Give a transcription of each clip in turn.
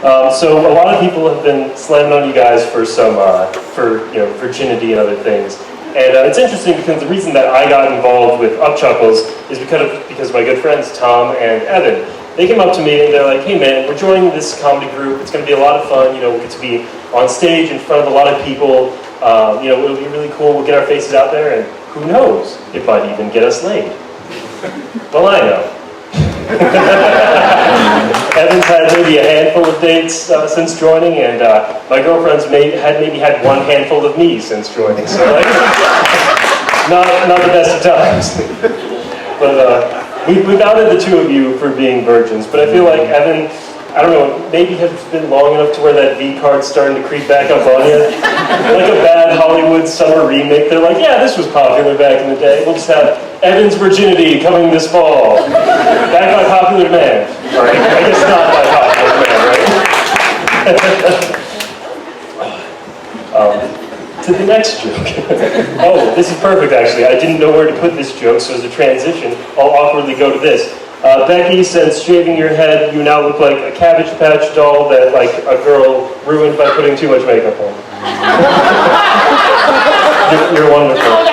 So a lot of people have been slamming on you guys for some, virginity and other things. And it's interesting because the reason that I got involved with UpChuckles is because of my good friends Tom and Evan. They came up to me and they're like, hey man, we're joining this comedy group. It's going to be a lot of fun. We'll get to be on stage in front of a lot of people. It'll be really cool. We'll get our faces out there, and who knows, it might even get us laid. Well, I know. Evan's had maybe a handful of dates since joining, and my girlfriend's maybe had one handful of me since joining. So, not the best of times. But we've outed the two of you for being virgins. But I feel like Evan, I don't know, maybe has been long enough to where that V card's starting to creep back up on you. Like a bad Hollywood summer remake. They're like, yeah, this was popular back in the day. We'll just have Evan's Virginity coming this fall. Back by popular demand. Right? I guess not by popular demand, right? To the next joke. Oh, this is perfect actually. I didn't know where to put this joke, so as a transition, I'll awkwardly go to this. Becky, since shaving your head, you now look like a Cabbage Patch doll that a girl ruined by putting too much makeup on. You're wonderful.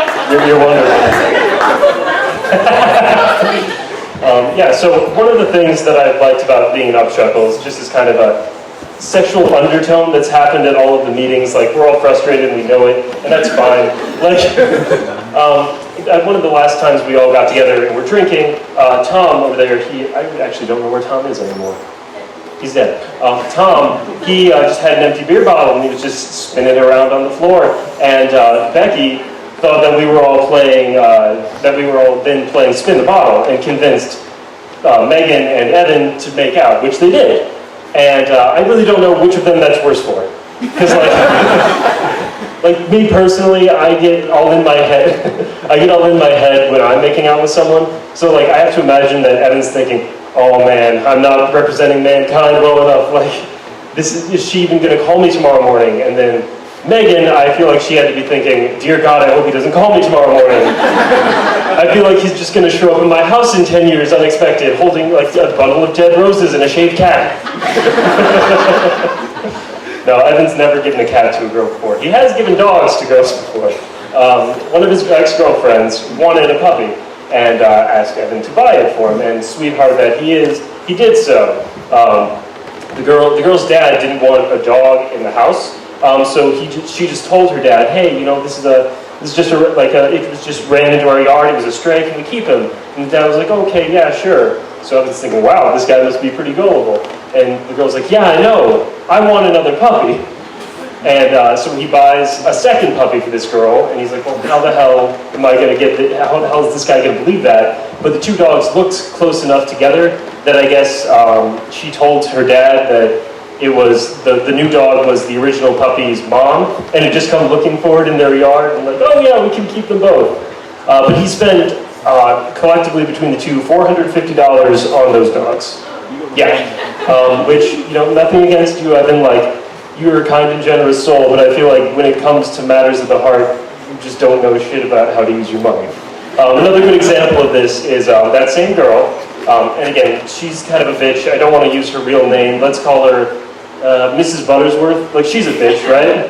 You're wonderful. So one of the things that I've liked about being in UpChuckles, just as kind of a sexual undertone that's happened at all of the meetings, we're all frustrated and we know it, and that's fine. At one of the last times we all got together and we're drinking, Tom over there, I actually don't know where Tom is anymore. He's dead. Tom, he just had an empty beer bottle and he was just spinning it around on the floor, and Becky thought that we were all playing Spin the Bottle, and convinced Megan and Evan to make out, which they did. And I really don't know which of them that's worse for. Because me personally, I get all in my head when I'm making out with someone. So I have to imagine that Evan's thinking, oh man, I'm not representing mankind well enough. Is she even going to call me tomorrow morning? And then Megan, I feel like she had to be thinking, dear God, I hope he doesn't call me tomorrow morning. I feel like he's just going to show up in my house in 10 years unexpected, holding a bundle of dead roses and a shaved cat. No, Evan's never given a cat to a girl before. He has given dogs to girls before. One of his ex-girlfriends wanted a puppy and asked Evan to buy it for him, and sweetheart that he is, he did so. The girl's dad didn't want a dog in the house, so she just told her dad, hey, if it was just ran into our yard, it was a stray, can we keep him? And the dad was like, okay, yeah, sure. So I was thinking, wow, this guy must be pretty gullible. And the girl's like, yeah, I know, I want another puppy. And so he buys a second puppy for this girl, and he's like, well, how the hell am I going to how the hell is this guy going to believe that? But the two dogs looked close enough together that I guess she told her dad that it was, the new dog was the original puppy's mom, and had just come looking for it in their yard, and oh yeah, we can keep them both. But he spent, collectively between the two, $450 on those dogs. Yeah, which, nothing against you, Evan, you're a kind and generous soul, but I feel like when it comes to matters of the heart, you just don't know shit about how to use your money. Another good example of this is that same girl, and again, she's kind of a bitch. I don't want to use her real name. Let's call her Mrs. Buttersworth. She's a bitch, right?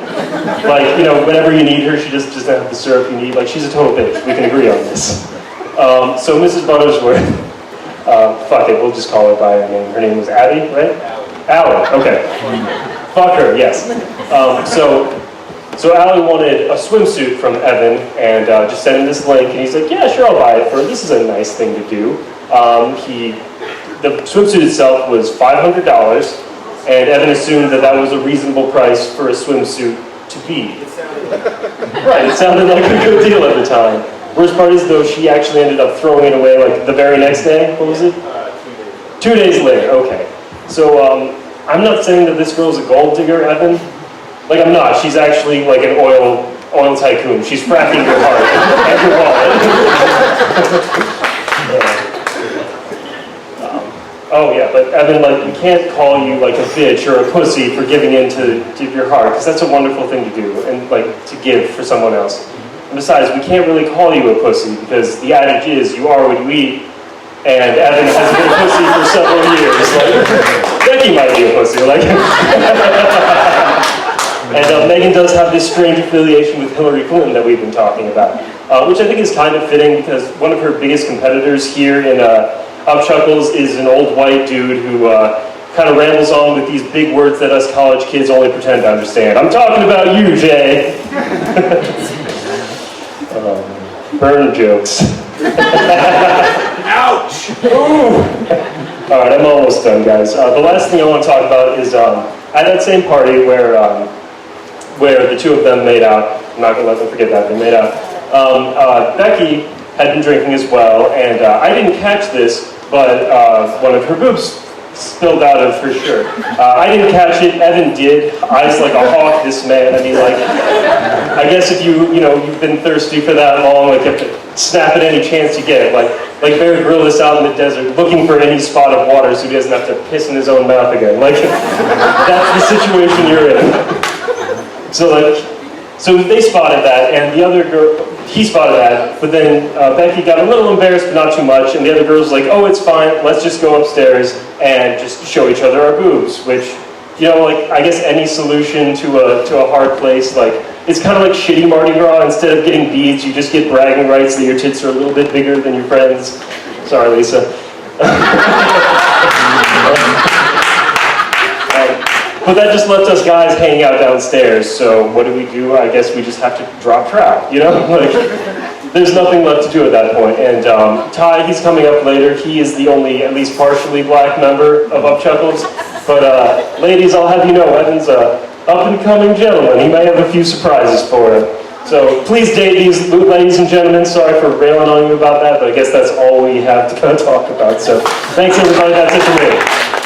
Whenever you need her, she just doesn't have the syrup you need. She's a total bitch. We can agree on this. So Mrs. Buttersworth, fuck it, we'll just call her by her name. Her name was Abby, right? Allie, okay. Fuck her, yes. So Allie wanted a swimsuit from Evan, and just sent him this link, and he's like, yeah, sure, I'll buy it for her. This is a nice thing to do. The swimsuit itself was $500, and Evan assumed that was a reasonable price for a swimsuit to be. Right, it sounded like a good deal at the time. Worst part is, though, she actually ended up throwing it away the very next day. What was it? 2 days later, okay. So, I'm not saying that this girl's a gold digger, Evan. I'm not. She's actually an oil tycoon. She's fracking your heart and your wallet. Oh yeah, but Evan, we can't call you a bitch or a pussy for giving in to your heart, because that's a wonderful thing to do, and to give for someone else. And besides, we can't really call you a pussy, because the adage is, you are what you eat. and Evan has been a pussy for several years. Like, Becky might be a pussy, like. And Megan does have this strange affiliation with Hillary Clinton that we've been talking about, which I think is kind of fitting because one of her biggest competitors here in UpChuckles is an old white dude who kind of rambles on with these big words that us college kids only pretend to understand. I'm talking about you, Jay. Burn jokes. Ouch! All right, I'm almost done, guys. The last thing I want to talk about is at that same party where the two of them made out. I'm not going to let them forget that, they made out. Becky had been drinking as well, and I didn't catch this, but one of her boobs spilled out of her shirt. I didn't catch it, Evan did. Eyes like a hawk, this man. I mean, like, I guess if you've been thirsty for that long, like, you have to snap at any chance you get. Like Bear Grylls out in the desert, looking for any spot of water so he doesn't have to piss in his own mouth again. Like, that's the situation you're in. So they spotted that, and the other girl, he spotted that, but then Becky got a little embarrassed, but not too much, and the other girl's like, oh, it's fine, let's just go upstairs and just show each other our boobs, which, like, I guess any solution to a hard place, like, it's kind of like shitty Mardi Gras. Instead of getting beads, you just get bragging rights that your tits are a little bit bigger than your friends. Sorry, Lisa. But that just left us guys hanging out downstairs, so what do? I guess we just have to drop trout, Like, there's nothing left to do at that point. And Ty, he's coming up later. He is the only, at least partially black member of UpChuckles. But ladies, I'll have you know, Evan's a up-and-coming gentleman. He may have a few surprises for him. So please date these ladies and gentlemen. Sorry for railing on you about that, but I guess that's all we have to talk about. So thanks, everybody. That's it for me.